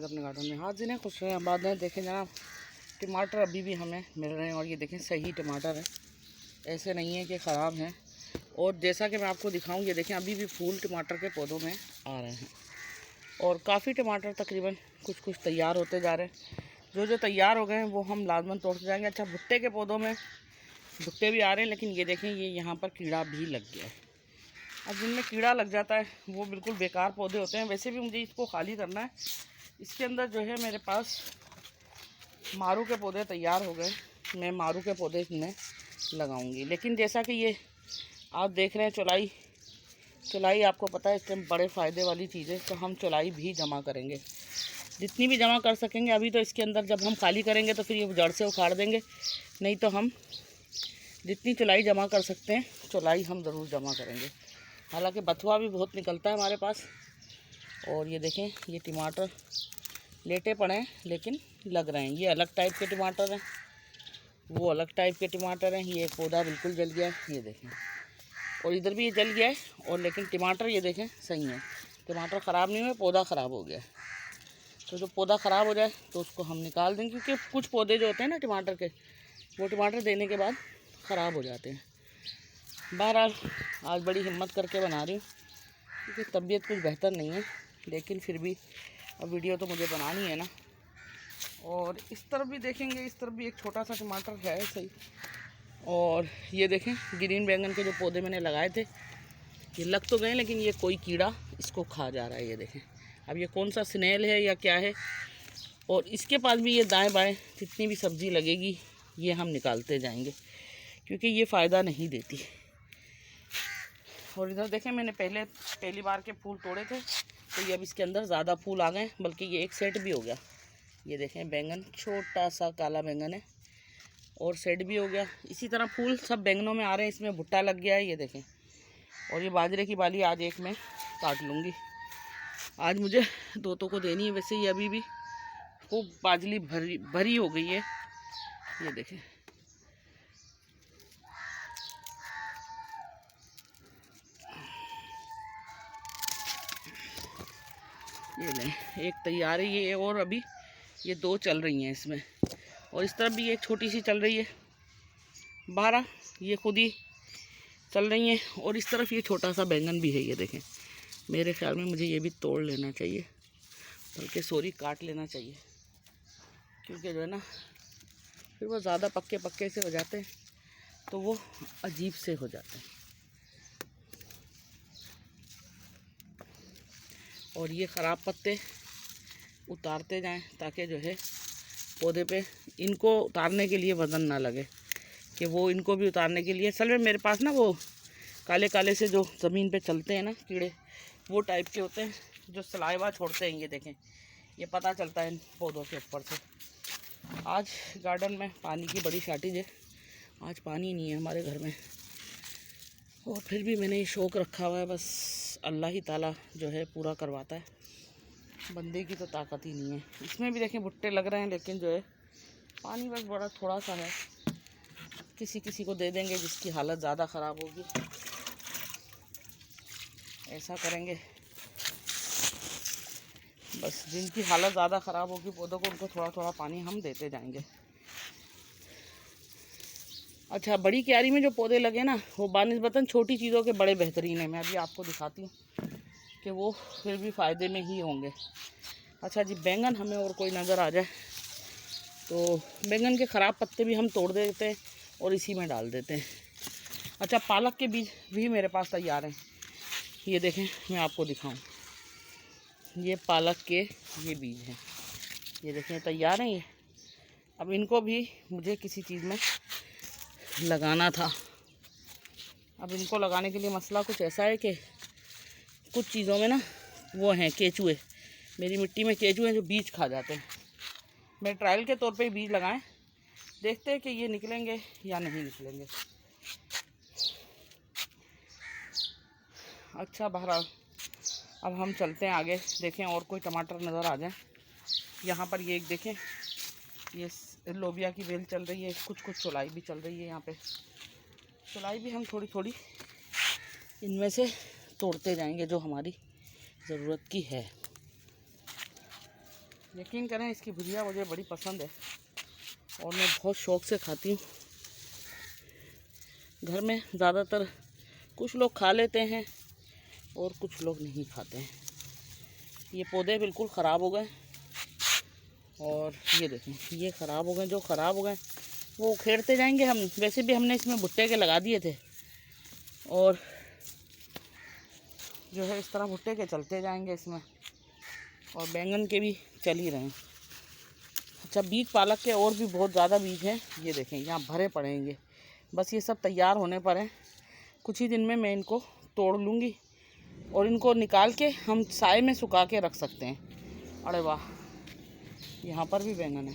है अपने गार्डन में। हाँ जिन्हें खुश हैं बाद में देखें जनाब, टमाटर अभी भी हमें मिल रहे हैं और ये देखें सही टमाटर है, ऐसे नहीं है कि ख़राब हैं। और जैसा कि मैं आपको दिखाऊं, ये देखें अभी भी फूल टमाटर के पौधों में आ रहे हैं और काफ़ी टमाटर तकरीबन कुछ कुछ तैयार होते जा रहे हैं। जो तैयार हो गए हैं वो हम लाजमन तोड़ते जाएंगे। अच्छा, भुट्टे के पौधों में भुट्टे भी आ रहे हैं, लेकिन ये देखें ये यहाँ पर कीड़ा भी लग गया है। अब जिनमें कीड़ा लग जाता है वो बिल्कुल बेकार पौधे होते हैं। वैसे भी मुझे इसको खाली करना है। इसके अंदर जो है मेरे पास मारू के पौधे तैयार हो गए, मैं मारू के पौधे इसमें लगाऊंगी। लेकिन जैसा कि ये आप देख रहे हैं चुलाई आपको पता है इससे बड़े फ़ायदे वाली चीज़ है, तो हम चुलाई भी जमा करेंगे जितनी भी जमा कर सकेंगे। अभी तो इसके अंदर जब हम खाली करेंगे तो फिर ये जड़ से उखाड़ देंगे, नहीं तो हम जितनी चुलाई जमा कर सकते हैं चुलाई हम ज़रूर जमा करेंगे। हालांकि बथुआ भी बहुत निकलता है हमारे पास। और ये देखें ये टमाटर लेटे पड़े हैं लेकिन लग रहे हैं। ये अलग टाइप के टमाटर हैं, वो अलग टाइप के टमाटर हैं। ये पौधा बिल्कुल जल गया है, ये देखें, और इधर भी ये जल गया है। और लेकिन टमाटर ये देखें सही है, टमाटर ख़राब नहीं हुए, पौधा ख़राब हो गया है। तो जो पौधा ख़राब हो जाए तो उसको हम निकाल देंगे, क्योंकि कुछ पौधे जो होते हैं ना टमाटर के, वो टमाटर देने के बाद ख़राब हो जाते हैं। बहरहाल आज बड़ी हिम्मत करके बना रही हूँ, क्योंकि तबीयत कुछ बेहतर नहीं है, लेकिन फिर भी अब वीडियो तो मुझे बनानी है ना। और इस तरफ भी देखेंगे, इस तरफ भी एक छोटा सा टमाटर है सही। और ये देखें ग्रीन बैंगन के जो पौधे मैंने लगाए थे ये लग तो गए, लेकिन ये कोई कीड़ा इसको खा जा रहा है। ये देखें, अब ये कौन सा स्नेल है या क्या है। और इसके पास भी ये दाएं बाएं जितनी भी सब्ज़ी लगेगी ये हम निकालते जाएंगे, क्योंकि ये फ़ायदा नहीं देती। और इधर देखें मैंने पहली बार के फूल तोड़े थे, तो ये अब इसके अंदर ज़्यादा फूल आ गए, बल्कि ये एक सेट भी हो गया। ये देखें बैंगन छोटा सा काला बैंगन है और सेट भी हो गया। इसी तरह फूल सब बैंगनों में आ रहे हैं। इसमें भुट्टा लग गया है, ये देखें। और ये बाजरे की बाली आज एक मैं काट लूँगी, आज मुझे तोतों को देनी है। वैसे ये अभी भी खूब बाजली भरी हो गई है, ये देखें। ये लें, एक तैयार है ये, और अभी ये दो चल रही हैं इसमें। और इस तरफ भी एक छोटी सी चल रही है, 12 ये खुद ही चल रही हैं। और इस तरफ ये छोटा सा बैंगन भी है, ये देखें। मेरे ख्याल में मुझे ये भी तोड़ लेना चाहिए, बल्कि सॉरी काट लेना चाहिए, क्योंकि जो है ना फिर वो ज़्यादा पक्के से हो जाते हैं तो वो अजीब से हो जाते हैं। और ये ख़राब पत्ते उतारते जाएं, ताकि जो है पौधे पे इनको उतारने के लिए वज़न ना लगे, कि वो इनको भी उतारने के लिए। असल में मेरे पास ना वो काले काले से जो ज़मीन पे चलते हैं ना कीड़े, वो टाइप के होते हैं जो सलाइवा छोड़ते हैं। ये देखें, ये पता चलता है इन पौधों के ऊपर से। आज गार्डन में पानी की बड़ी शॉर्टेज है, आज पानी नहीं है हमारे घर में। और फिर भी मैंने ये शौक़ रखा हुआ है, बस अल्लाह ही ताला जो है पूरा करवाता है, बंदे की तो ताकत ही नहीं है। इसमें भी देखें भुट्टे लग रहे हैं, लेकिन जो है पानी बस बड़ा थोड़ा सा है। किसी किसी को दे देंगे जिसकी हालत ज़्यादा ख़राब होगी, ऐसा करेंगे। बस जिनकी हालत ज़्यादा ख़राब होगी पौधों को, उनको थोड़ा थोड़ा पानी हम देते जाएंगे। अच्छा, बड़ी क्यारी में जो पौधे लगे ना, वो बानिस्बतन छोटी चीज़ों के बड़े बेहतरीन है। मैं अभी आपको दिखाती हूँ कि वो फिर भी फ़ायदे में ही होंगे। अच्छा जी, बैंगन हमें और कोई नज़र आ जाए तो बैंगन के ख़राब पत्ते भी हम तोड़ देते हैं और इसी में डाल देते हैं। अच्छा, पालक के बीज भी मेरे पास तैयार हैं, ये देखें, मैं आपको दिखाऊं। ये पालक के ये बीज हैं, ये देखें तैयार हैं ये। अब इनको भी मुझे किसी चीज़ में लगाना था। अब इनको लगाने के लिए मसला कुछ ऐसा है कि कुछ चीज़ों में ना वो हैं केचुए, मेरी मिट्टी में केचुए जो बीज खा जाते हैं। मैं ट्रायल के तौर पे ही बीज लगाएं, देखते हैं कि ये निकलेंगे या नहीं निकलेंगे। अच्छा, बहरहाल अब हम चलते हैं आगे, देखें और कोई टमाटर नज़र आ जाए। यहाँ पर ये एक देखें, ये लोबिया की बेल चल रही है, कुछ कुछ चौलाई भी चल रही है। यहाँ पे चौलाई भी हम थोड़ी थोड़ी इनमें से तोड़ते जाएंगे जो हमारी ज़रूरत की है। यकीन करें इसकी भुजिया मुझे बड़ी पसंद है और मैं बहुत शौक़ से खाती हूँ। घर में ज़्यादातर कुछ लोग खा लेते हैं और कुछ लोग नहीं खाते हैं। ये पौधे बिल्कुल ख़राब हो गए और ये देखें ये ख़राब हो गए। जो ख़राब हो गए वो उखेड़ते जाएंगे हम। वैसे भी हमने इसमें भुट्टे के लगा दिए थे और जो है इस तरह भुट्टे के चलते जाएंगे इसमें, और बैंगन के भी चल ही रहे हैं। अच्छा, बीज पालक के और भी बहुत ज़्यादा बीज हैं। ये देखें यहाँ भरे पड़ेंगे। बस ये सब तैयार होने पर हैं। कुछ ही दिन में मैं इनको तोड़ लूँगी और इनको निकाल के हम साए में सुखा के रख सकते हैं। अरे वाह, यहाँ पर भी बैंगन है।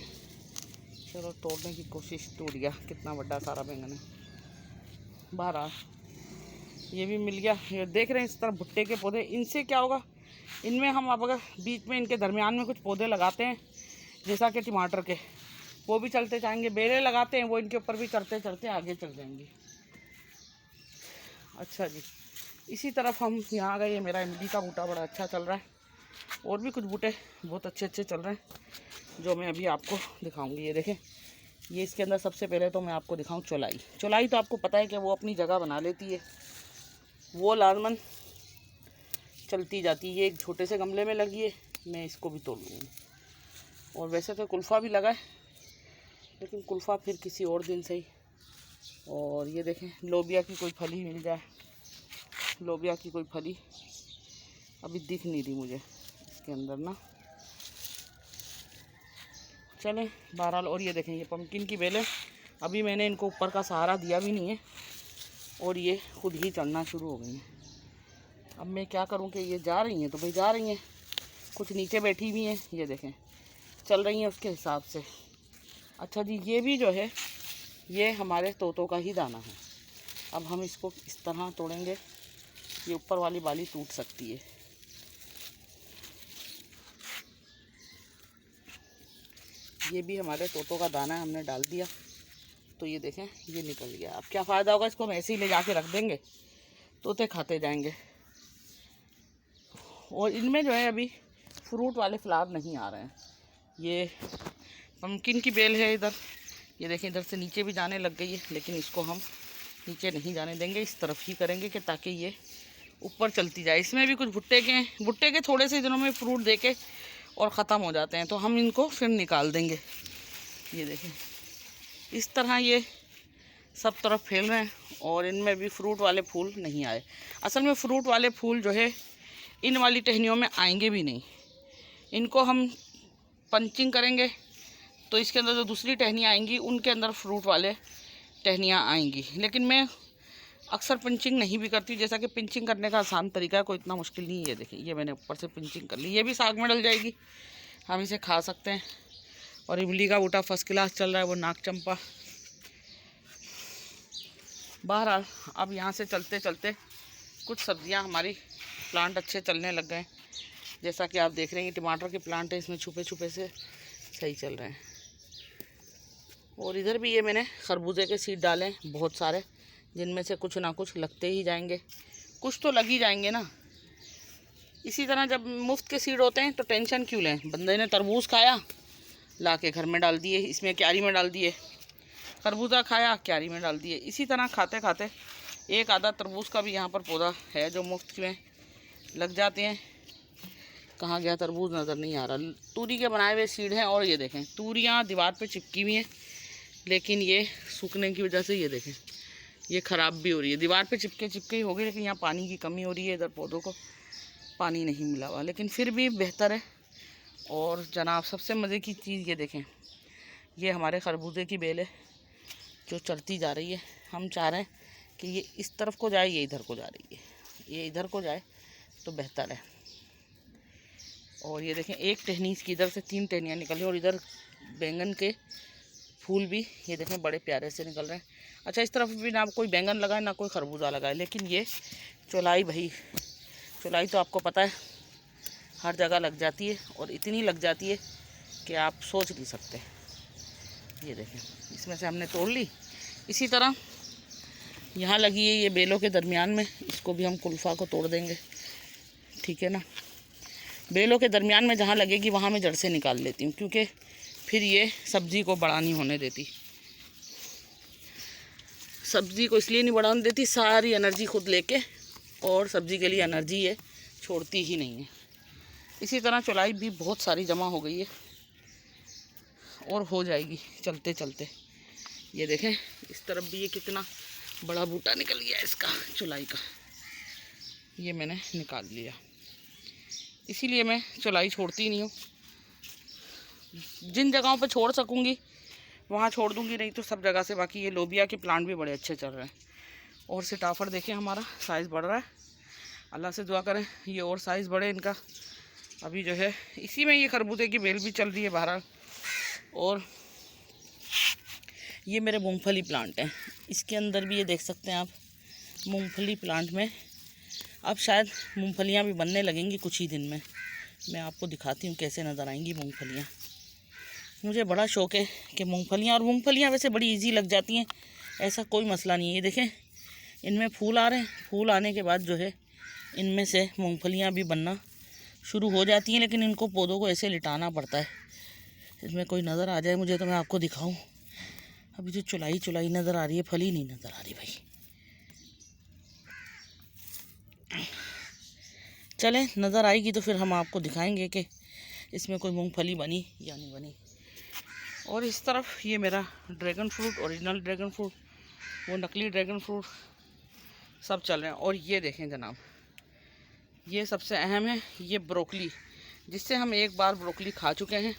चलो तोड़ने की कोशिश। टूट गया, कितना बड़ा सारा बैंगन है। बहरहाल ये भी मिल गया। ये देख रहे हैं इस तरह भुट्टे के पौधे। इनसे क्या होगा, इनमें हम अब अगर बीच में इनके दरमियान में कुछ पौधे लगाते हैं जैसा कि टमाटर के, वो भी चलते जाएंगे। बेलें लगाते हैं वो इनके ऊपर भी चढ़ते चढ़ते आगे चल जाएंगे। अच्छा जी, इसी तरफ हम यहाँ आ गए। ये मेरा इमली का बूटा बड़ा अच्छा चल रहा है और भी कुछ बूटे बहुत अच्छे अच्छे चल रहे हैं जो मैं अभी आपको दिखाऊंगी। ये देखें, ये इसके अंदर सबसे पहले तो मैं आपको दिखाऊं चौलाई। चौलाई तो आपको पता है कि वो अपनी जगह बना लेती है, वो लाजमन चलती जाती है। ये एक छोटे से गमले में लगी है, मैं इसको भी तोड़ लूँगी। और वैसे तो कुल्फ़ा भी लगा है, लेकिन कुल्फ़ा फिर किसी और दिन से ही। और ये देखें, लोबिया की कोई फली मिल जाए। लोबिया की कोई फली अभी दिख नहीं रही मुझे इसके अंदर ना। चलें बहरहाल। और ये देखें, ये पम्पकिन की बेलें, अभी मैंने इनको ऊपर का सहारा दिया भी नहीं है और ये खुद ही चढ़ना शुरू हो गई हैं। अब मैं क्या करूं कि ये जा रही हैं तो भाई जा रही हैं, कुछ नीचे बैठी भी हैं। ये देखें चल रही हैं उसके हिसाब से। अच्छा जी, ये भी जो है ये हमारे तोतों का ही दाना है। अब हम इसको इस तरह तोड़ेंगे, ये ऊपर वाली बाली टूट सकती है। ये भी हमारे तोतों का दाना है, हमने डाल दिया तो ये देखें ये निकल गया। अब क्या फ़ायदा होगा, इसको हम ऐसे ही ले जाके रख देंगे, तोते खाते जाएंगे। और इनमें जो है अभी फ्रूट वाले फ्लावर नहीं आ रहे हैं। ये पम्पकिन की बेल है इधर, ये देखें इधर से नीचे भी जाने लग गई है, लेकिन इसको हम नीचे नहीं जाने देंगे, इस तरफ ही करेंगे कि ताकि ये ऊपर चलती जाए। इसमें भी कुछ भुट्टे के थोड़े से दिनों में फ्रूट देके और ख़त्म हो जाते हैं, तो हम इनको फिर निकाल देंगे। ये देखें इस तरह ये सब तरफ फैल रहे हैं और इनमें भी फ्रूट वाले फूल नहीं आए। असल में फ्रूट वाले फूल जो है इन वाली टहनियों में आएंगे भी नहीं। इनको हम पंचिंग करेंगे तो इसके अंदर जो दूसरी टहनियाँ आएंगी उनके अंदर फ्रूट वाले टहनियाँ आएंगी। लेकिन मैं अक्सर पिंचिंग नहीं भी करती, जैसा कि पिंचिंग करने का आसान तरीका है, कोई इतना मुश्किल नहीं है। देखिए ये मैंने ऊपर से पिंचिंग कर ली, ये भी साग में डल जाएगी, हम इसे खा सकते हैं। और इमली का बूटा फर्स्ट क्लास चल रहा है, वो नाग चंपा। बहरहाल अब यहाँ से चलते चलते कुछ सब्जियाँ हमारी प्लांट अच्छे चलने लग गए। जैसा कि आप देख रहे हैं टमाटर के प्लांट है, इसमें छुपे छुपे से सही चल रहे हैं। और इधर भी ये मैंने खरबूजे के सीड डाले हैं बहुत सारे, जिनमें से कुछ ना कुछ लगते ही जाएंगे, कुछ तो लग ही जाएंगे ना। इसी तरह जब मुफ्त के सीड होते हैं तो टेंशन क्यों लें। बंदे ने तरबूज खाया, ला के घर में डाल दिए, इसमें क्यारी में डाल दिए। खरबूजा खाया, क्यारी में डाल दिए। इसी तरह खाते खाते एक आधा तरबूज का भी यहाँ पर पौधा है जो मुफ्त में लग जाते हैं। कहाँ गया तरबूज, नज़र नहीं आ रहा। तूरी के बनाए हुए सीड हैं। और ये देखें तूरियाँ दीवार पे चिपकी हुई हैं, लेकिन ये सूखने की वजह से ये देखें ये ख़राब भी हो रही है। दीवार पे चिपके ही हो गई, लेकिन यहाँ पानी की कमी हो रही है, इधर पौधों को पानी नहीं मिला हुआ, लेकिन फिर भी बेहतर है। और जनाब सबसे मज़े की चीज़ ये देखें, ये हमारे खरबूजे की बेल है जो चढ़ती जा रही है। हम चाह रहे हैं कि ये इस तरफ को जाए, ये इधर को जा रही है, ये इधर को जाए तो बेहतर है। और ये देखें एक टहनी इसकी इधर से 3 टहनियाँ निकली, और इधर बैंगन के फूल भी ये देखें बड़े प्यारे से निकल रहे हैं। अच्छा, इस तरफ भी ना कोई बैंगन लगाए ना कोई खरबूजा लगाए, लेकिन ये चौलाई, भाई चौलाई तो आपको पता है हर जगह लग जाती है, और इतनी लग जाती है कि आप सोच नहीं सकते। ये देखें इसमें से हमने तोड़ ली। इसी तरह यहाँ लगी है ये बेलों के दरमियान में, इसको भी हम कुल्फ़ा को तोड़ देंगे, ठीक है ना। बेलों के दरमियान में जहाँ लगेगी वहाँ मैं जड़ से निकाल लेती हूँ, क्योंकि फिर ये सब्ज़ी को बड़ा नहीं होने देती। सब्ज़ी को इसलिए नहीं बढ़ाने देती, सारी एनर्जी खुद लेके, और सब्ज़ी के लिए एनर्जी ये छोड़ती ही नहीं है। इसी तरह चौलाई भी बहुत सारी जमा हो गई है और हो जाएगी चलते चलते। ये देखें इस तरफ भी ये कितना बड़ा बूटा निकल गया इसका चौलाई का, ये मैंने निकाल लिया। इसीलिए मैं चौलाई छोड़ती नहीं हूँ, जिन जगहों पर छोड़ सकूँगी वहाँ छोड़ दूँगी, नहीं तो सब जगह से। बाकी ये लोबिया के प्लांट भी बड़े अच्छे चल रहे हैं। और सीताफल देखें हमारा साइज़ बढ़ रहा है, अल्लाह से दुआ करें ये और साइज़ बढ़े इनका। अभी जो है इसी में ये खरबूजे की बेल भी चल रही है बहरहाल। और ये मेरे मूंगफली प्लांट हैं, इसके अंदर भी ये देख सकते हैं आप, मूंगफली प्लांट में अब शायद मूंगफलियाँ भी बनने लगेंगी कुछ ही दिन में। मैं आपको दिखाती हूँ कैसे नज़र आएंगी मूंगफलियाँ। मुझे बड़ा शौक़ है कि मूंगफलियाँ, और मूंगफलियाँ वैसे बड़ी इजी लग जाती हैं, ऐसा कोई मसला नहीं है। ये देखें इनमें फूल आ रहे हैं, फूल आने के बाद जो है इनमें से मूंगफलियाँ भी बनना शुरू हो जाती हैं, लेकिन इनको पौधों को ऐसे लिटाना पड़ता है। इसमें कोई नज़र आ जाए मुझे तो मैं आपको दिखाऊं। अभी जो चुलाई नज़र आ रही है, फली नहीं नज़र आ रही भाई। चलें नज़र आएगी तो फिर हम आपको दिखाएंगे कि इसमें कोई मूंगफली बनी या नहीं बनी। और इस तरफ ये मेरा dragon fruit, original dragon fruit, वो नकली ड्रैगन फ्रूट सब चल रहे हैं। और ये देखें जनाब, ये सबसे अहम है, ये ब्रोकली, जिससे हम एक बार ब्रोकली खा चुके हैं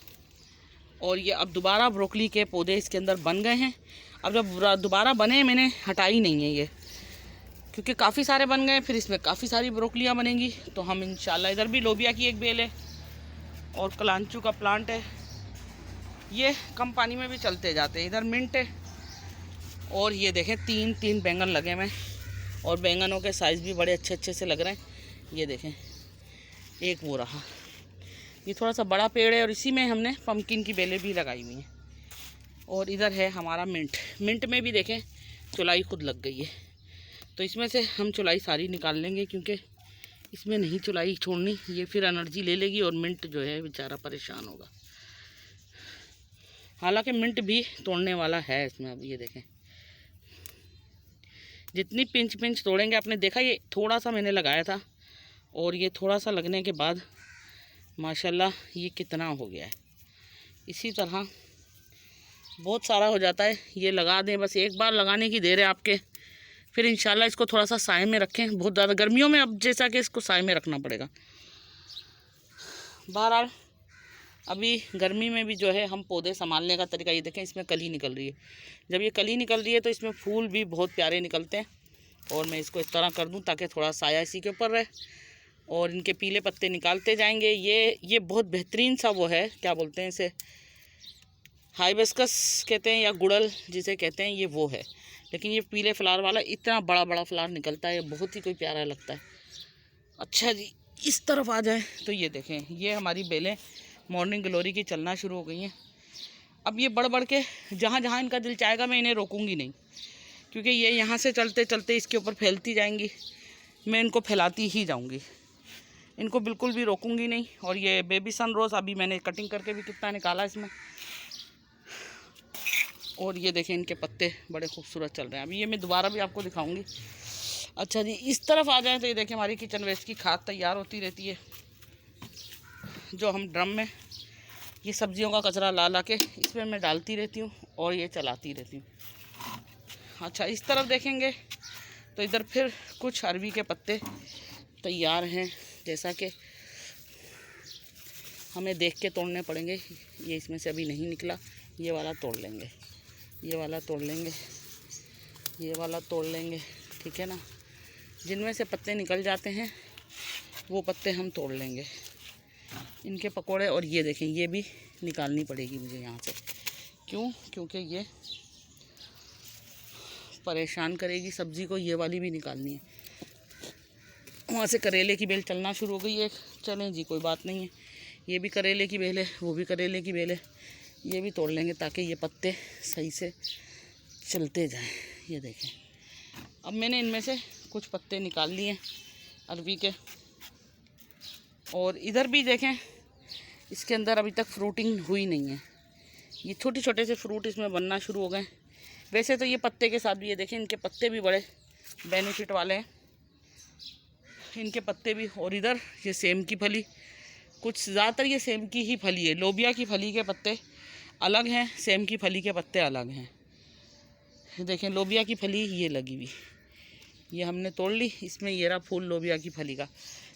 और ये अब दोबारा ब्रोकली के पौधे इसके अंदर बन गए हैं। अब जब दोबारा बने मैंने हटाई नहीं है ये, क्योंकि काफ़ी सारे बन गए, फिर इसमें काफ़ी सारी ब्रोकलियाँ बनेंगी। तो हम इंशाल्लाह, इधर भी लोबिया की एक बेल है और कलांचू का प्लांट है, ये कम पानी में भी चलते जाते हैं। इधर मिंट है, और ये देखें तीन बैंगन लगे हुए हैं, और बैंगनों के साइज़ भी बड़े अच्छे से लग रहे हैं। ये देखें एक वो रहा, ये थोड़ा सा बड़ा पेड़ है, और इसी में हमने पम्पकिन की बेलें भी लगाई हुई हैं। और इधर है हमारा मिंट में भी देखें चौलाई खुद लग गई है। तो इसमें से हम चौलाई सारी निकाल लेंगे, क्योंकि इसमें नहीं चौलाई छोड़नी, ये फिर एनर्जी ले लेगी और मिंट जो है बेचारा परेशान होगा। हालांकि मिंट भी तोड़ने वाला है इसमें। अब ये देखें जितनी पिंच तोड़ेंगे, आपने देखा ये थोड़ा सा मैंने लगाया था, और ये थोड़ा सा लगने के बाद माशाल्लाह ये कितना हो गया है। इसी तरह बहुत सारा हो जाता है। ये लगा दें, बस एक बार लगाने की देर है आपके, फिर इंशाल्लाह इसको थोड़ा सा साए में रखें। बहुत ज़्यादा गर्मियों में अब जैसा कि इसको साए में रखना पड़ेगा। बहरहाल अभी गर्मी में भी जो है हम पौधे संभालने का तरीका, ये देखें इसमें कली निकल रही है। जब ये कली निकल रही है तो इसमें फूल भी बहुत प्यारे निकलते हैं। और मैं इसको इस तरह कर दूं ताकि थोड़ा साया इसी के ऊपर रहे, और इनके पीले पत्ते निकालते जाएंगे। ये बहुत बेहतरीन सा वो है, क्या बोलते हैं इसे, हाइबिस्कस कहते हैं या गुड़ल जिसे कहते हैं, ये वो है। लेकिन ये पीले फ्लावर वाला इतना बड़ा फ्लावर निकलता है, बहुत ही कोई प्यारा लगता है। अच्छा जी, इस तरफ आ जाए तो ये देखें ये हमारी बेलें मॉर्निंग ग्लोरी की चलना शुरू हो गई हैं। अब ये बढ़ के जहाँ जहाँ इनका दिल चाहेगा मैं इन्हें रोकूंगी नहीं, क्योंकि ये यहाँ से चलते चलते इसके ऊपर फैलती जाएंगी, मैं इनको फैलाती ही जाऊँगी, इनको बिल्कुल भी रोकूंगी नहीं। और ये बेबी सन रोज़ अभी मैंने कटिंग करके भी कितना निकाला इसमें। और ये देखें इनके पत्ते बड़े खूबसूरत चल रहे हैं। अभी ये मैं दोबारा भी आपको दिखाऊंगी। अच्छा जी, इस तरफ आ जाए तो ये देखें हमारी किचन वेस्ट की खाद तैयार होती रहती है, जो हम ड्रम में ये सब्जियों का कचरा ला के इसमें मैं डालती रहती हूँ और ये चलाती रहती हूँ। अच्छा, इस तरफ देखेंगे तो इधर फिर कुछ अरवी के पत्ते तैयार हैं, जैसा कि हमें देख के तोड़ने पड़ेंगे। ये इसमें से अभी नहीं निकला, ये वाला तोड़ लेंगे, ये वाला तोड़ लेंगे, ये वाला तोड़ लेंगे, ठीक है ना। जिनमें से पत्ते निकल जाते हैं वो पत्ते हम तोड़ लेंगे, इनके पकोड़े। और ये देखें ये भी निकालनी पड़ेगी मुझे यहाँ से, क्यों, क्योंकि ये परेशान करेगी सब्ज़ी को। ये वाली भी निकालनी है। वहाँ से करेले की बेल चलना शुरू हो गई है। चलें जी, कोई बात नहीं है, ये भी करेले की बेल है, वो भी करेले की बेल है, ये भी तोड़ लेंगे ताकि ये पत्ते सही से चलते जाएं। ये देखें अब मैंने इनमें से कुछ पत्ते निकाल लिए अरवी के, और इधर भी देखें, इसके अंदर अभी तक फ्रूटिंग हुई नहीं है। ये छोटे छोटे से फ्रूट इसमें बनना शुरू हो गए। वैसे तो ये पत्ते के साथ भी, ये देखें इनके पत्ते भी बड़े बेनिफिट वाले हैं, इनके पत्ते भी। और इधर ये सेम की फली, कुछ ज़्यादातर ये सेम की ही फली है। लोबिया की फली के पत्ते अलग हैं, सेम की फली के पत्ते अलग हैं। देखें लोबिया की फली ये लगी हुई, ये हमने तोड़ ली, इसमें ये रहा फूल लोबिया की फली का,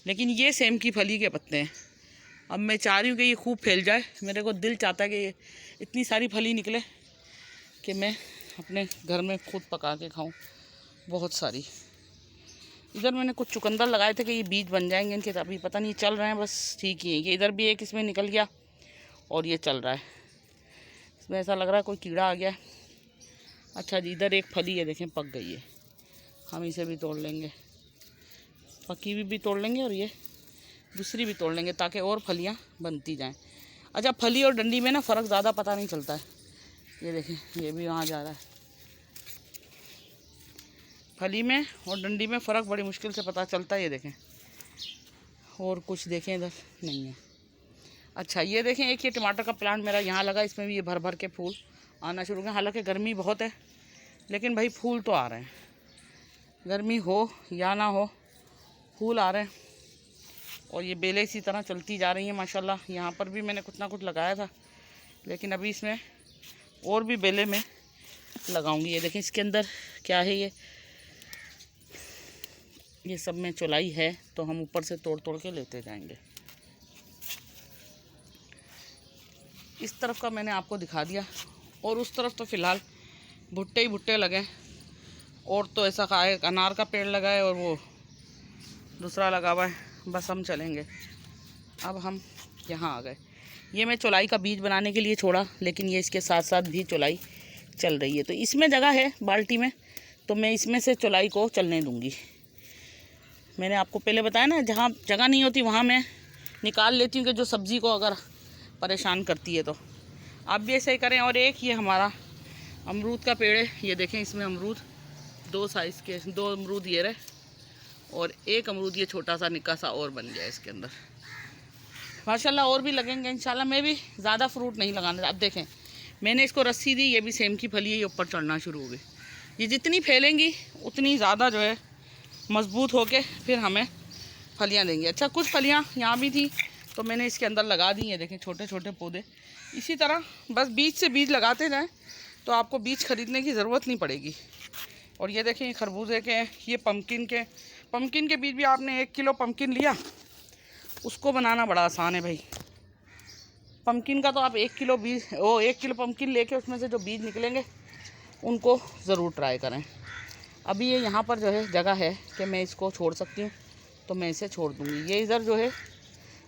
लेकिन ये सेम की फली के पत्ते हैं। अब मैं चाह रही हूँ कि ये खूब फैल जाए। मेरे को दिल चाहता है कि ये इतनी सारी फली निकले कि मैं अपने घर में खुद पका के खाऊं, बहुत सारी। इधर मैंने कुछ चुकंदर लगाए थे कि ये बीज बन जाएंगे इनके, अभी पता नहीं चल रहे हैं, बस ठीक ही है। ये इधर भी एक इसमें निकल गया और ये चल रहा है, इसमें ऐसा लग रहा है कोई कीड़ा आ गया है। अच्छा जी, इधर एक फली है, देखें पक गई है, हम इसे भी तोड़ लेंगे, पकी हुई भी तोड़ लेंगे और ये दूसरी भी तोड़ लेंगे ताकि और फलियां बनती जाएं। अच्छा, फली और डंडी में ना फ़र्क ज़्यादा पता नहीं चलता है। ये देखें ये भी वहाँ जा रहा है। फली में और डंडी में फ़र्क बड़ी मुश्किल से पता चलता है। ये देखें, और कुछ देखें इधर नहीं है। अच्छा ये देखें, एक ये टमाटर का प्लांट मेरा यहाँ लगा, इसमें भी ये भर भर के फूल आना शुरू हो गए। हालांकि गर्मी बहुत है, लेकिन भाई फूल तो आ रहे हैं, गर्मी हो या ना हो फूल आ रहे हैं। और ये बेलें इसी तरह चलती जा रही हैं माशाल्लाह। यहाँ पर भी मैंने कुछ ना कुछ लगाया था, लेकिन अभी इसमें और भी बेलें मैं लगाऊंगी। ये देखें इसके अंदर क्या है, ये सब में चौलाई है, तो हम ऊपर से तोड़ तोड़ के लेते जाएंगे। इस तरफ का मैंने आपको दिखा दिया, और उस तरफ तो फ़िलहाल भुट्टे ही भुट्टे लगे। और तो ऐसा कहा है, अनार का पेड़ लगा है और वो दूसरा लगा हुआ है, बस हम चलेंगे। अब हम यहाँ आ गए। ये मैं चौलाई का बीज बनाने के लिए छोड़ा, लेकिन ये इसके साथ साथ भी चौलाई चल रही है। तो इसमें जगह है बाल्टी में, तो मैं इसमें से चौलाई को चलने दूँगी। मैंने आपको पहले बताया ना, जहाँ जगह नहीं होती वहाँ मैं निकाल लेती हूँ कि जो सब्ज़ी को अगर परेशान करती है। तो आप भी ऐसे ही करें। और एक ये हमारा अमरूद का पेड़ है, ये देखें इसमें अमरूद दो साइज़ के, दो अमरूद ये रहे, और एक अमरूद ये छोटा सा निक्का सा और बन गया इसके अंदर माशाल्लाह। और भी लगेंगे इंशाल्लाह। मैं भी ज़्यादा फ्रूट नहीं लगाना। अब देखें मैंने इसको रस्सी दी, ये भी सेम की फली है, ये ऊपर चढ़ना शुरू हो गई। ये जितनी फैलेंगी उतनी ज़्यादा जो है मजबूत होके फिर हमें फलियाँ देंगी। अच्छा, कुछ फलियाँ यहाँ भी थी तो मैंने इसके अंदर लगा दी है। देखें छोटे छोटे पौधे, इसी तरह बस बीज से बीज लगाते जाएं तो आपको बीज खरीदने की ज़रूरत नहीं पड़ेगी। और ये देखें खरबूजे के, ये पम्पकिन के बीज भी आपने 1 किलो पम्पकिन लिया, उसको बनाना बड़ा आसान है भाई। पम्पकिन का तो आप 1 किलो बीज, 1 किलो पम्पकिन लेके उसमें से जो बीज निकलेंगे उनको ज़रूर ट्राई करें। अभी ये यहाँ पर जो है जगह है कि मैं इसको छोड़ सकती हूँ, तो मैं इसे छोड़ दूँगी। ये इधर जो है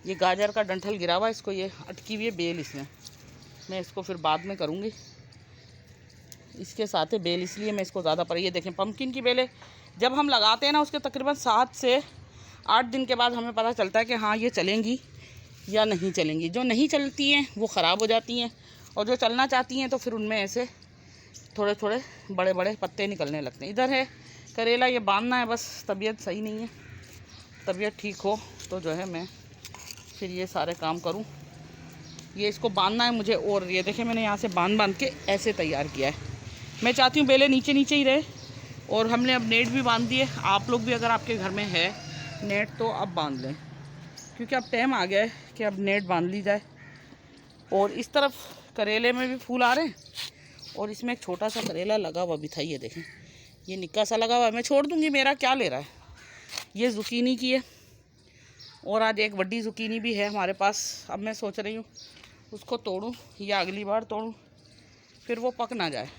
ये गाजर का डंठल गिरा हुआ है, इसको ये अटकी हुई है बेल, इसमें मैं इसको फिर बाद में करूँगी। इसके साथ है बेल, इसलिए मैं इसको ज़्यादा पर। ये देखें पम्पकिन की बेलें जब हम लगाते हैं ना, उसके तकरीबन 7 से 8 दिन के बाद हमें पता चलता है कि हाँ ये चलेंगी या नहीं चलेंगी। जो नहीं चलती हैं वो ख़राब हो जाती हैं, और जो चलना चाहती हैं तो फिर उनमें ऐसे थोड़े थोड़े बड़े बड़े पत्ते निकलने लगते हैं। इधर है करेला, ये बांधना है, बस तबीयत सही नहीं है, तबीयत ठीक हो तो जो है मैं फिर ये सारे काम करूं। ये इसको बांधना है मुझे, और ये देखें मैंने यहाँ से बांध के ऐसे तैयार किया है। मैं चाहती हूँ बेलें नीचे नीचे ही रहे, और हमने अब नेट भी बांध दिए। आप लोग भी अगर आपके घर में है नेट तो अब बांध लें, क्योंकि अब टाइम आ गया है कि अब नेट बांध ली जाए। और इस तरफ करेले में भी फूल आ रहे हैं, और इसमें एक छोटा सा करेला लगा हुआ भी था, ये देखें ये निक्का सा लगा हुआ है। मैं छोड़ दूँगी, मेरा क्या ले रहा है। ये ज़ुकीनी की है, और आज एक बड़ी ज़ुकीनी भी है हमारे पास। अब मैं सोच रही हूँ उसको तोड़ूँ या अगली बार तोड़ूँ, फिर वो पक ना जाए।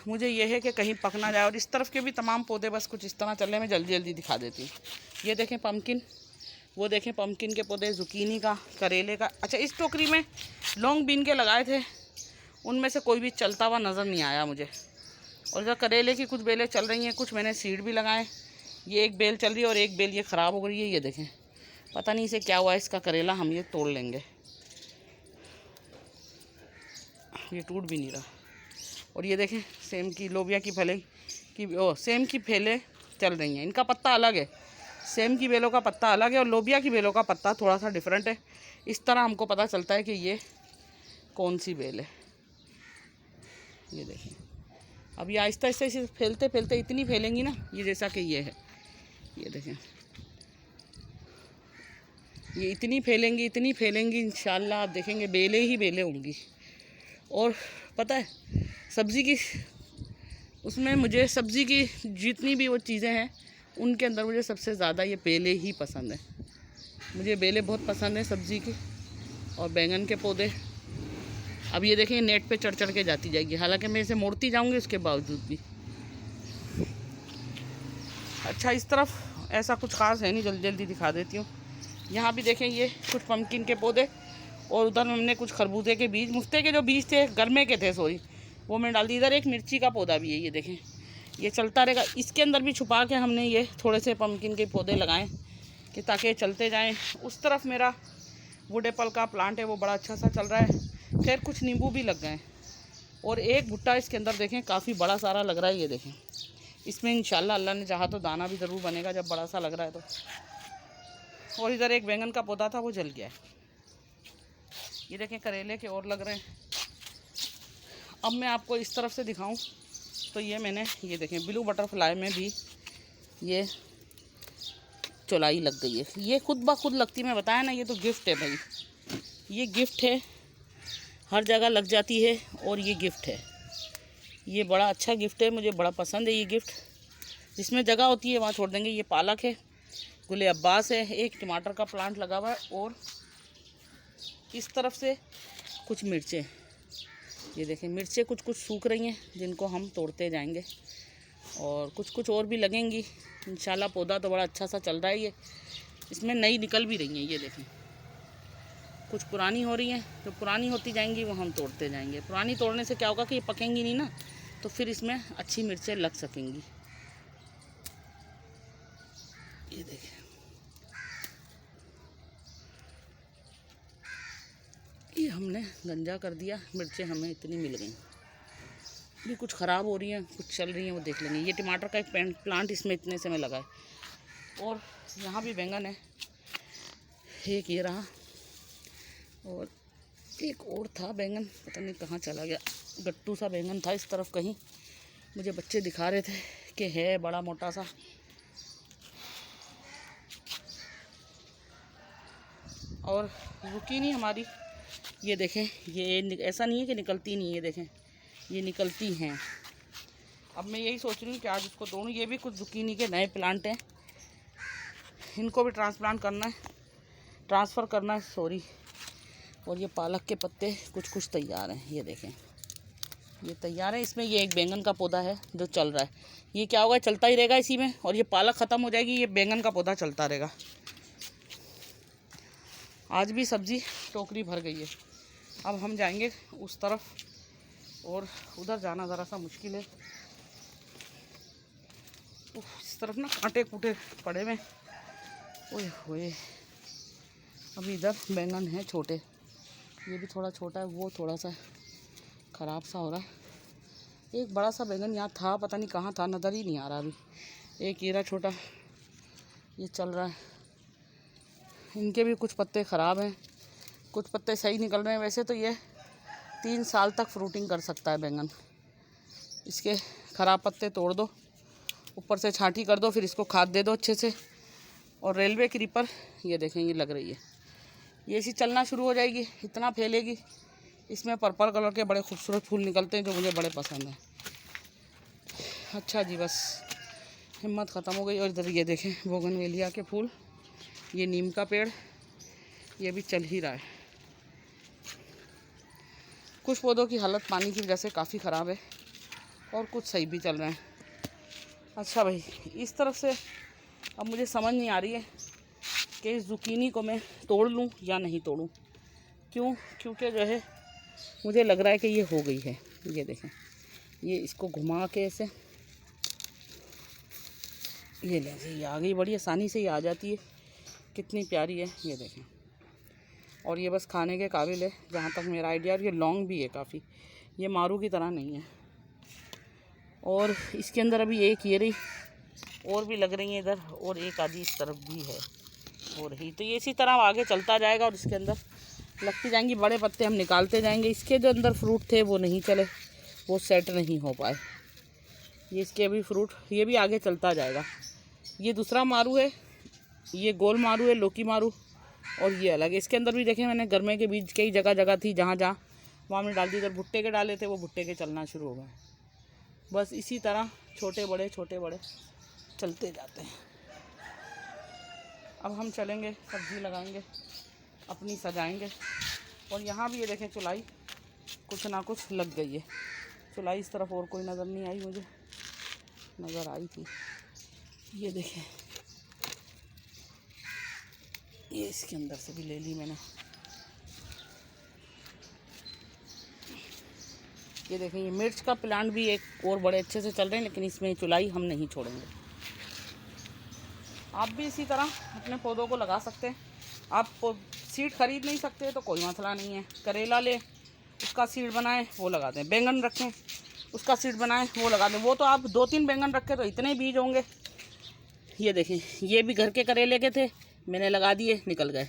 मुझे ये है कि कहीं पक ना जाए। और इस तरफ के भी तमाम पौधे बस कुछ इस तरह चल रहे, मैं जल्दी जल्दी दिखा देती हूँ। ये देखें पम्पकिन, वो देखें पम्पकिन के पौधे, ज़ुकीनी का, करेले का। अच्छा, इस टोकरी में लॉन्ग बीन के लगाए थे, उनमें से कोई भी चलता हुआ नज़र नहीं आया मुझे। और जो करेले की कुछ बेलें चल रही हैं, कुछ मैंने सीड भी लगाए। ये एक बेल चल रही है और एक बेल ये ख़राब हो गई है। ये देखें पता नहीं इसे क्या हुआ है, इसका करेला हम ये तोड़ लेंगे, ये टूट भी नहीं रहा। और ये देखें सेम की लोबिया की फलें की, सेम की फैले चल रही हैं। इनका पत्ता अलग है, सेम की बेलों का पत्ता अलग है और लोबिया की बेलों का पत्ता थोड़ा सा डिफरेंट है। इस तरह हमको पता चलता है कि ये कौन सी बेल है। ये देखिए, अब ये आहिस्ता आहिस्ता इसे फैलते फैलते इतनी फैलेंगी ना, ये जैसा कि ये है, ये देखें, ये इतनी फैलेंगी इंशाल्लाह आप देखेंगे बेलें ही बेलें होंगी। और पता है सब्ज़ी की, उसमें मुझे सब्ज़ी की जितनी भी वो चीज़ें हैं उनके अंदर मुझे सबसे ज़्यादा ये बेलें ही पसंद है। मुझे बेलें बहुत पसंद है सब्ज़ी की। और बैंगन के पौधे अब ये देखें नेट पे चढ़ चढ़ के जाती जाएगी, हालांकि मैं इसे मोड़ती जाऊंगी उसके बावजूद भी। अच्छा, इस तरफ ऐसा कुछ ख़ास है नहीं, जल्दी जल्दी दिखा देती हूँ। यहाँ भी देखें ये कुछ पम्पकिन के पौधे, और उधर हमने कुछ खरबूजे के बीज, मुफ्ते के जो बीज थे, गर्मे के थे सॉरी, वो मैं डाल दी। इधर एक मिर्ची का पौधा भी है, ये देखें, ये चलता रहेगा। इसके अंदर भी छुपा के हमने ये थोड़े से पम्पकिन के पौधे लगाएं कि ताकि ये चलते जाएं। उस तरफ मेरा वुड एप्पल का प्लांट है, वो बड़ा अच्छा सा चल रहा है। खैर कुछ नींबू भी लग गए, और एक भुट्टा इसके अंदर देखें काफ़ी बड़ा सारा लग रहा है। ये देखें, इसमें इंशाल्लाह अल्लाह ने चाहा तो दाना भी ज़रूर बनेगा जब बड़ा सा लग रहा है तो। और इधर एक बैंगन का पौधा था, वो जल गया है। ये देखें करेले के और लग रहे हैं। अब मैं आपको इस तरफ से दिखाऊं तो ये मैंने, ये देखें ब्लू बटरफ्लाई में भी ये चौलाई लग गई है। ये खुद ब खुद लगती, मैं बताया ना, ये तो गिफ्ट है भाई, ये गिफ्ट है, हर जगह लग जाती है और ये गिफ्ट है। ये बड़ा अच्छा गिफ्ट है, मुझे बड़ा पसंद है ये गिफ्ट। जिसमें जगह होती है वहाँ छोड़ देंगे। ये पालक है, गुले अब्बास है, एक टमाटर का प्लांट लगा हुआ है, और इस तरफ से कुछ मिर्चें, ये देखें मिर्चें कुछ कुछ सूख रही हैं जिनको हम तोड़ते जाएंगे, और कुछ कुछ और भी लगेंगी इंशाल्लाह। पौधा तो बड़ा अच्छा सा चल रहा है। ये इसमें नई निकल भी रही हैं, ये देखें, कुछ पुरानी हो रही हैं, जो पुरानी होती जाएंगी वो हम तोड़ते जाएंगे। पुरानी तोड़ने से क्या होगा कि ये पकेंगी नहीं ना, तो फिर इसमें अच्छी मिर्चें लग सकेंगी। ये देखें, ये हमने गंजा कर दिया, मिर्चें हमें इतनी मिल गई। भी कुछ ख़राब हो रही हैं, कुछ चल रही हैं, वो देख लेंगे। ये टमाटर का एक प्लांट इसमें इतने से में लगा है। और यहाँ भी बैंगन है, एक ये रहा, और एक और था बैंगन, पता नहीं कहाँ चला गया, गट्टू सा बैंगन था इस तरफ कहीं, मुझे बच्चे दिखा रहे थे कि है बड़ा मोटा सा। और zucchini हमारी, ये देखें, ये ऐसा नहीं है कि निकलती नहीं है, ये देखें ये निकलती हैं। अब मैं यही सोच रही हूँ कि आज इसको तोड़ूँ। ये भी कुछ zucchini के नए प्लांट हैं, इनको भी ट्रांसफ़र करना है सॉरी। और ये पालक के पत्ते कुछ कुछ तैयार हैं, ये देखें ये तैयार है। इसमें ये एक बैंगन का पौधा है जो चल रहा है, ये क्या होगा, चलता ही रहेगा इसी में। और ये पालक ख़त्म हो जाएगी, ये बैंगन का पौधा चलता रहेगा। आज भी सब्ज़ी टोकरी भर गई है। अब हम जाएंगे उस तरफ, और उधर जाना ज़रा सा मुश्किल है। इस तरफ ना कांटे कूटे पड़े हुए, ओए होए। अभी इधर बैंगन है छोटे, ये भी थोड़ा छोटा है, वो थोड़ा सा ख़राब सा हो रहा है। एक बड़ा सा बैंगन यहाँ था, पता नहीं कहाँ था, नज़र ही नहीं आ रहा अभी। एक हीरा छोटा ये चल रहा है। इनके भी कुछ पत्ते ख़राब हैं, कुछ पत्ते सही निकल रहे हैं। वैसे तो ये 3 साल तक फ्रूटिंग कर सकता है बैंगन। इसके ख़राब पत्ते तोड़ दो, ऊपर से छांटी कर दो, फिर इसको खाद दे दो अच्छे से। और रेलवे क्रीपर, ये देखें ये लग रही है, ये इसी चलना शुरू हो जाएगी, इतना फैलेगी। इसमें पर्पल कलर के बड़े खूबसूरत फूल निकलते हैं जो मुझे बड़े पसंद हैं। अच्छा जी, बस हिम्मत ख़त्म हो गई। और इधर ये देखें बोगनवेलिया के फूल, ये नीम का पेड़, ये भी चल ही रहा है। कुछ पौधों की हालत पानी की वजह से काफ़ी ख़राब है, और कुछ सही भी चल रहे हैं। अच्छा भाई, इस तरफ से अब मुझे समझ नहीं आ रही है कि इस zucchini को मैं तोड़ लूँ या नहीं तोड़ूँ। क्योंकि जो है मुझे लग रहा है कि ये हो गई है। ये देखें, ये इसको घुमा के ऐसे, ये ले, ये आ गई, बड़ी आसानी से ये आ जाती है, कितनी प्यारी है, ये देखें। और ये बस खाने के काबिल है जहाँ तक मेरा आइडिया। और ये लॉन्ग भी है काफ़ी, ये मारू की तरह नहीं है। और इसके अंदर अभी एक ये रही, और भी लग रही हैं इधर, और एक आधी इस तरफ भी है हो रही। तो ये इसी तरह आगे चलता जाएगा और इसके अंदर लगती जाएंगी। बड़े पत्ते हम निकालते जाएंगे। इसके जो अंदर फ्रूट थे वो नहीं चले, वो सेट नहीं हो पाए। ये इसके अभी फ्रूट, ये भी आगे चलता जाएगा। ये दूसरा मारू है, ये गोल मारू है, लौकी मारू, और ये अलग है। इसके अंदर भी देखें मैंने गरमे के बीज कई जगह जगह थी, जहाँ जहाँ वहाँ मैंने डाल दी। इधर भुट्टे के डाले थे, वो भुट्टे के चलना शुरू हो गए। बस इसी तरह छोटे बड़े चलते जाते हैं। अब हम चलेंगे, सब्ज़ी लगाएंगे, अपनी सजाएंगे। और यहाँ भी ये देखें चुलाई कुछ ना कुछ लग गई है। चुलाई इस तरफ और कोई नज़र नहीं आई, मुझे नज़र आई थी। ये देखें, ये इसके अंदर से भी ले ली मैंने। ये देखें, ये मिर्च का प्लांट भी एक और बड़े अच्छे से चल रहे हैं, लेकिन इसमें चुलाई हम नहीं छोड़ेंगे। आप भी इसी तरह अपने पौधों को लगा सकते हैं। आप सीड खरीद नहीं सकते तो कोई मसला नहीं है। करेला ले, उसका सीड बनाएं, वो लगा दें। बैंगन रखें, उसका सीड बनाएं, वो लगा दें। वो तो आप 2-3 बैंगन रखें तो इतने बीज होंगे। ये देखें, ये भी घर के करेले के थे, मैंने लगा दिए, निकल गए।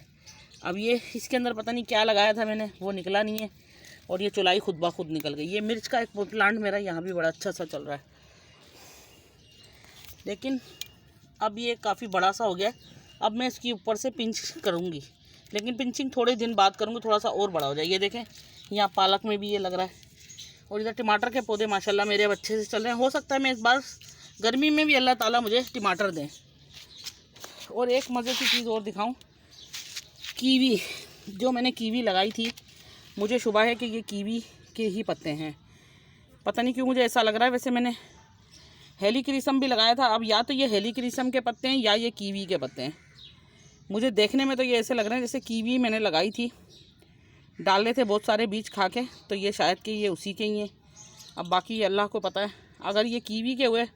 अब ये इसके अंदर पता नहीं क्या लगाया था मैंने, वो निकला नहीं है। और ये चुलाई खुद ब खुद निकल गई। ये मिर्च का एक प्लांट मेरा यहाँ भी बड़ा अच्छा सा चल रहा है, लेकिन अब ये काफ़ी बड़ा सा हो गया। अब मैं इसके ऊपर से पिंच करूँगी, लेकिन पिंचिंग थोड़े दिन बाद करूँगी, थोड़ा सा और बड़ा हो जाए। ये देखें, यहाँ पालक में भी ये लग रहा है। और इधर टमाटर के पौधे माशाल्लाह मेरे अब अच्छे से चल रहे हैं। हो सकता है मैं इस बार गर्मी में भी अल्लाह ताला मुझे टमाटर दें। और एक मज़े की चीज़ और दिखाऊं, कीवी, जो मैंने कीवी लगाई थी, मुझे शुबा है कि ये कीवी के ही पत्ते हैं। पता नहीं क्यों मुझे ऐसा लग रहा है। वैसे मैंने हेलीक्रिसम भी लगाया था, अब या तो ये हेलीक्रिसम के पत्ते हैं या ये कीवी के पत्ते हैं। मुझे देखने में तो ये ऐसे लग रहे हैं जैसे कीवी मैंने लगाई थी, डाले थे बहुत सारे बीज खा के, तो ये शायद कि ये उसी के ही हैं। अब बाकी ये अल्लाह को पता है। अगर ये कीवी के हुए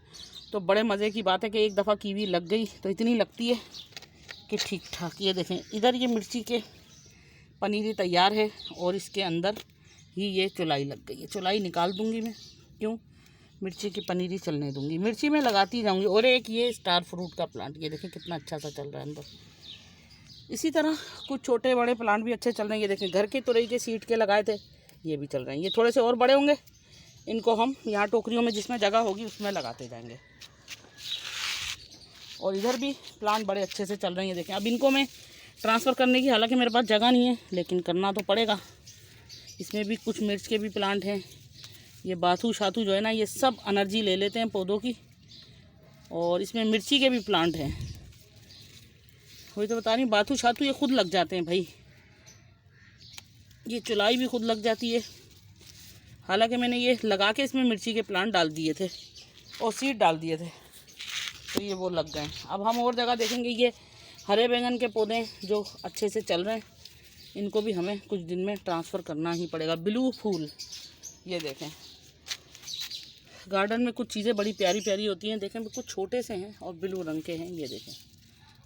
तो बड़े मज़े की बात है कि एक दफ़ा कीवी लग गई तो इतनी लगती है कि ठीक ठाक। ये देखें, इधर ये मिर्ची के पनीरी तैयार है और इसके अंदर ही ये चुलाई लग गई है। चुलाई निकाल दूंगी मैं, क्यों, मिर्ची की पनीरी चलने दूंगी। मिर्ची में लगाती जाऊंगी। और एक ये स्टार फ्रूट का प्लांट, ये देखें कितना अच्छा सा चल रहा है अंदर। इसी तरह कुछ छोटे बड़े प्लांट भी अच्छे चल रहे हैं। ये देखें, घर के तुरई के सीड के लगाए थे, ये भी चल रहे हैं। ये थोड़े से और बड़े होंगे, इनको हम यहाँ टोकरियों में जिसमें जगह होगी उसमें लगाते जाएंगे। और इधर भी प्लांट बड़े अच्छे से चल रहे हैं। ये देखें, अब इनको मैं ट्रांसफ़र करने की, हालांकि मेरे पास जगह नहीं है, लेकिन करना तो पड़ेगा। इसमें भी कुछ मिर्च के भी प्लांट हैं। ये बाथू शाथू जो है ना, ये सब एनर्जी ले लेते हैं पौधों की। और इसमें मिर्ची के भी प्लांट हैं। वही तो बता रही हूँ, बाथू शाथू ये खुद लग जाते हैं भाई। ये चुलाई भी खुद लग जाती है। हालांकि मैंने ये लगा के इसमें मिर्ची के प्लांट डाल दिए थे और सीड डाल दिए थे, तो ये वो लग गए। अब हम और जगह देखेंगे। ये हरे बैंगन के पौधे जो अच्छे से चल रहे हैं, इनको भी हमें कुछ दिन में ट्रांसफ़र करना ही पड़ेगा। ब्लू फूल, ये देखें, गार्डन में कुछ चीज़ें बड़ी प्यारी प्यारी होती हैं। देखें, कुछ छोटे से हैं और ब्लू रंग के हैं। ये देखें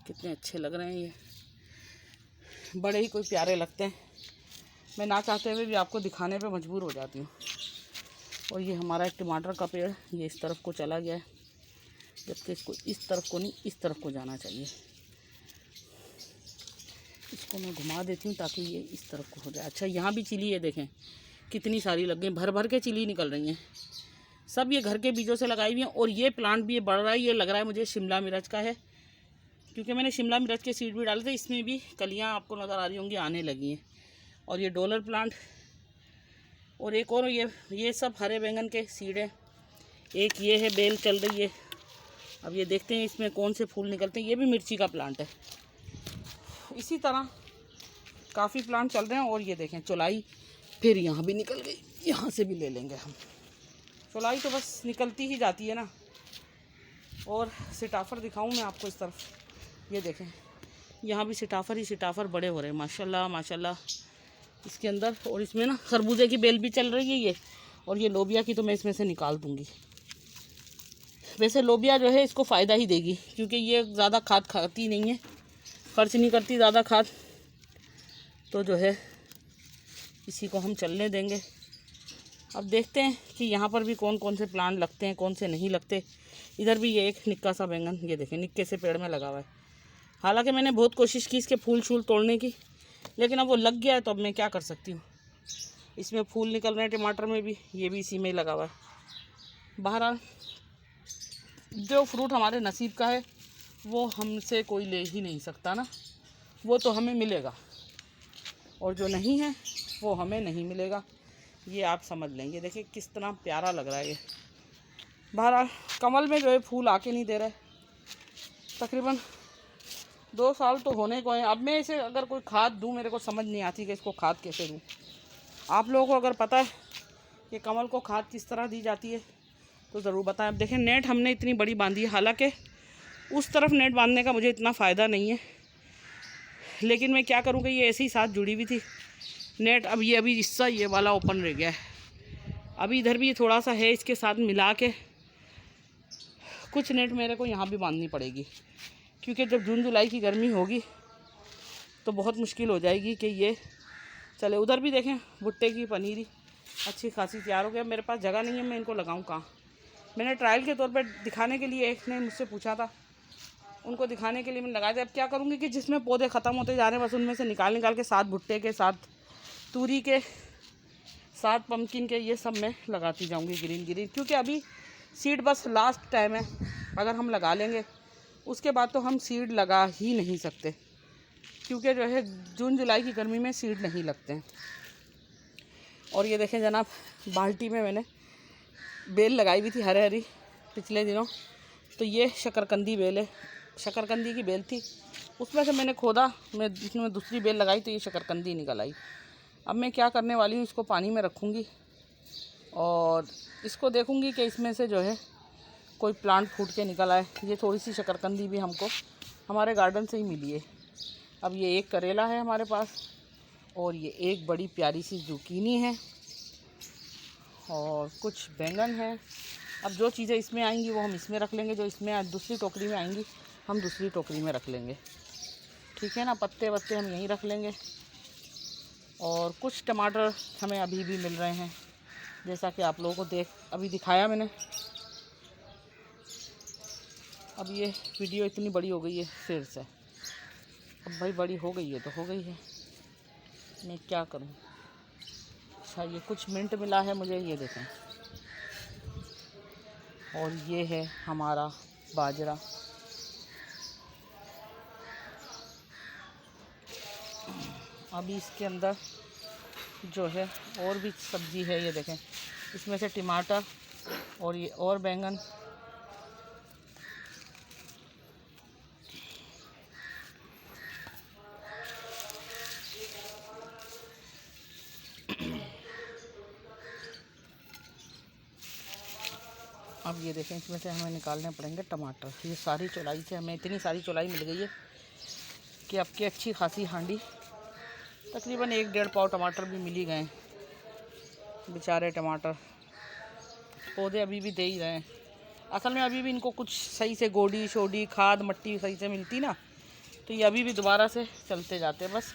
कितने अच्छे लग रहे हैं, ये बड़े ही कोई प्यारे लगते हैं। मैं ना चाहते हुए भी आपको दिखाने पे मजबूर हो जाती हूँ। और ये हमारा एक टमाटर का पेड़, ये इस तरफ को चला गया है, जबकि इसको इस तरफ को नहीं, इस तरफ को जाना चाहिए। इसको मैं घुमा देती हूँ ताकि ये इस तरफ को हो जाए। अच्छा, यहाँ भी चिली है, देखें कितनी सारी लग गई, भर भर के चिली निकल रही हैं। सब ये घर के बीजों से लगाई हुई हैं। और ये प्लांट भी ये बढ़ रहा है। ये लग रहा है मुझे शिमला मिर्च का है, क्योंकि मैंने शिमला मिर्च के सीड भी डाले थे। इसमें भी कलियाँ आपको नज़र आ रही होंगी, आने लगी हैं। और ये डॉलर प्लांट, और एक और ये सब हरे बैंगन के सीड है। एक ये है, बेल चल रही है। अब ये देखते हैं इसमें कौन से फूल निकलते हैं। ये भी मिर्ची का प्लांट है। इसी तरह काफ़ी प्लांट चल रहे हैं। और ये देखें, चुलाई फिर यहाँ भी निकल गई, यहाँ से भी ले लेंगे हम। चुलाई तो बस निकलती ही जाती है ना। और सीताफल दिखाऊं मैं आपको इस तरफ। ये देखें, यहाँ भी सीताफल ही सीताफल बड़े हो रहे हैं माशाल्लाह माशाल्लाह इसके अंदर। और इसमें ना खरबूजे की बेल भी चल रही है ये। और ये लोबिया की तो मैं इसमें से निकाल दूँगी। वैसे लोबिया जो है इसको फ़ायदा ही देगी, क्योंकि ये ज़्यादा खाद खाती नहीं है, खर्च नहीं करती ज़्यादा खाद। तो जो है इसी को हम चलने देंगे। अब देखते हैं कि यहाँ पर भी कौन कौन से प्लांट लगते हैं, कौन से नहीं लगते। इधर भी ये एक निक्का सा बैंगन, ये देखें निक्के से पेड़ में लगा हुआ है। हालांकि मैंने बहुत कोशिश की इसके फूल शूल तोड़ने की, लेकिन अब वो लग गया है तो अब मैं क्या कर सकती हूँ। इसमें फूल निकल रहे हैं टमाटर में भी, ये भी इसी में ही लगा हुआ है। बहरहाल जो फ्रूट हमारे नसीब का है वो हमसे कोई ले ही नहीं सकता ना, वो तो हमें मिलेगा, और जो नहीं है वो हमें नहीं मिलेगा, ये आप समझ लें। ये देखिए किस तरह प्यारा लग रहा है ये। बहरहाल कमल में जो है फूल आके नहीं दे रहे, तकरीबन 2 साल तो होने को है। अब मैं इसे अगर कोई खाद दूं, मेरे को समझ नहीं आती कि इसको खाद कैसे दूं। आप लोगों को अगर पता है कि कमल को खाद किस तरह दी जाती है तो ज़रूर बताएं। अब देखें नेट हमने इतनी बड़ी बांधी है, हालांकि उस तरफ नेट बांधने का मुझे इतना फ़ायदा नहीं है, लेकिन मैं क्या करूँ कि ये ऐसे ही साथ जुड़ी हुई थी नेट। अब ये अभी हिस्सा ये वाला ओपन रह गया है, अभी इधर भी थोड़ा सा है, इसके साथ मिला के कुछ नेट मेरे को यहाँ भी बांधनी पड़ेगी, क्योंकि जब जून जुलाई की गर्मी होगी तो बहुत मुश्किल हो जाएगी कि ये चले। उधर भी देखें भुट्टे की पनीरी अच्छी खासी तैयार हो गया। मेरे पास जगह नहीं है, मैं इनको लगाऊं कहाँ। मैंने ट्रायल के तौर पर दिखाने के लिए, एक ने मुझसे पूछा था, उनको दिखाने के लिए मैंने लगाया था। अब क्या करूँगी कि जिसमें पौधे ख़त्म होते जा रहे हैं बस उनमें से निकाल के साथ भुट्टे के साथ, तूरी के साथ, पम्पकिन के, ये सब मैं लगाती जाऊँगी ग्रीन ग्रीन, क्योंकि अभी सीड बस लास्ट टाइम है। अगर हम लगा लेंगे उसके बाद तो हम सीड लगा ही नहीं सकते, क्योंकि जो है जून जुलाई की गर्मी में सीड नहीं लगते हैं। और ये देखें जनाब, बाल्टी में मैंने बेल लगाई हुई थी हरी हरी पिछले दिनों, तो ये शकरकंदी बेल है, शकरकंदी की बेल थी, उसमें से मैंने खोदा, मैं जिसमें दूसरी बेल लगाई तो ये शकरकंदी निकल आई। अब मैं क्या करने वाली हूँ, इसको पानी में रखूँगी और इसको देखूँगी कि इसमें से जो है कोई प्लांट फूट के निकल आए। ये थोड़ी सी शकरकंदी भी हमको हमारे गार्डन से ही मिली है। अब ये एक करेला है हमारे पास, और ये एक बड़ी प्यारी सी जुकीनी है, और कुछ बैंगन है। अब जो चीज़ें इसमें आएंगी वो हम इसमें रख लेंगे, जो इसमें दूसरी टोकरी में आएंगी हम दूसरी टोकरी में रख लेंगे, ठीक है ना। पत्ते वत्ते हम यहीं रख लेंगे। और कुछ टमाटर हमें अभी भी मिल रहे हैं, जैसा कि आप लोगों को अभी दिखाया मैंने। अब ये वीडियो इतनी बड़ी हो गई है फिर से, अब भाई बड़ी हो गई है तो हो गई है, मैं क्या करूं। अच्छा ये कुछ मिनट मिला है मुझे, ये देखें, और ये है हमारा बाजरा। अभी इसके अंदर जो है और भी सब्ज़ी है, ये देखें, इसमें से टमाटर और ये और बैंगन। अब ये देखें, इसमें से हमें निकालने पड़ेंगे टमाटर। ये सारी चौलाई से हमें इतनी सारी चौलाई मिल गई है कि आपकी अच्छी खासी हांडी, तकरीबन 1-1.5 पाव टमाटर भी मिल ही गए। बेचारे टमाटर पौधे अभी भी दे ही रहे हैं। असल में अभी भी इनको कुछ सही से गोडी शोडी खाद मट्टी सही से मिलती ना, तो ये अभी भी दोबारा से चलते जाते हैं। बस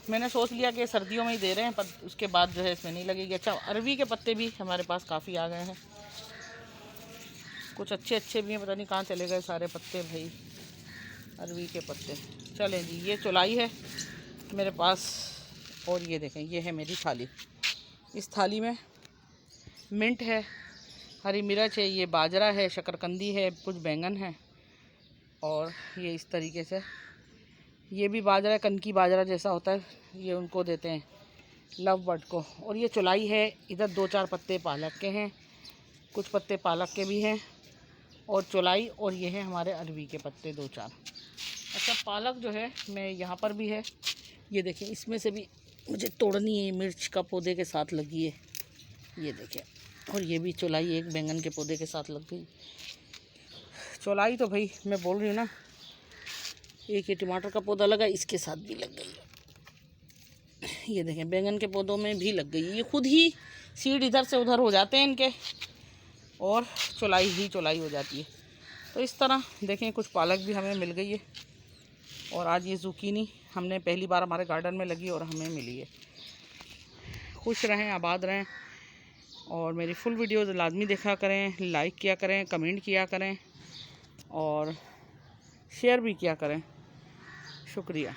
मैंने सोच लिया कि सर्दियों में ही दे रहे हैं, पर उसके बाद जो है इसमें नहीं लगेगी। अच्छा अरवी के पत्ते भी हमारे पास काफ़ी आ गए हैं, कुछ अच्छे अच्छे भी हैं, पता नहीं कहाँ चले गए सारे पत्ते भाई, अरवी के पत्ते। चलें जी, ये चौलाई है मेरे पास, और ये देखें ये है मेरी थाली। इस थाली में मिंट है, हरी मिर्च है, ये बाजरा है, शकरकंदी है, कुछ बैंगन है, और ये इस तरीके से ये भी बाजरा, कनकी बाजरा जैसा होता है, ये उनको देते हैं लव बर्ड को। और ये चौलाई है, इधर 2-4 पत्ते पालक के हैं, कुछ पत्ते पालक के भी हैं, और चौलाई, और ये है हमारे अरवी के पत्ते 2-4। अच्छा पालक जो है मैं यहाँ पर भी है, ये देखें, इसमें से भी मुझे तोड़नी है, मिर्च का पौधे के साथ लगी है, ये देखें। और ये भी चौलाई एक बैंगन के पौधे के साथ लग गई। चौलाई तो भाई मैं बोल रही हूँ ना, एक ये टमाटर का पौधा लगा, इसके साथ भी लग गई है, ये देखें बैंगन के पौधों में भी लग गई। ये खुद ही सीड इधर से उधर हो जाते हैं इनके, और चौलाई ही चौलाई हो जाती है। तो इस तरह देखें कुछ पालक भी हमें मिल गई है, और आज ये ज़ुकीनी हमने पहली बार हमारे गार्डन में लगी और हमें मिली है। खुश रहें, आबाद रहें, और मेरी फुल वीडियोज़ लाजमी देखा करें, लाइक किया करें, कमेंट किया करें और शेयर भी किया करें। शुक्रिया।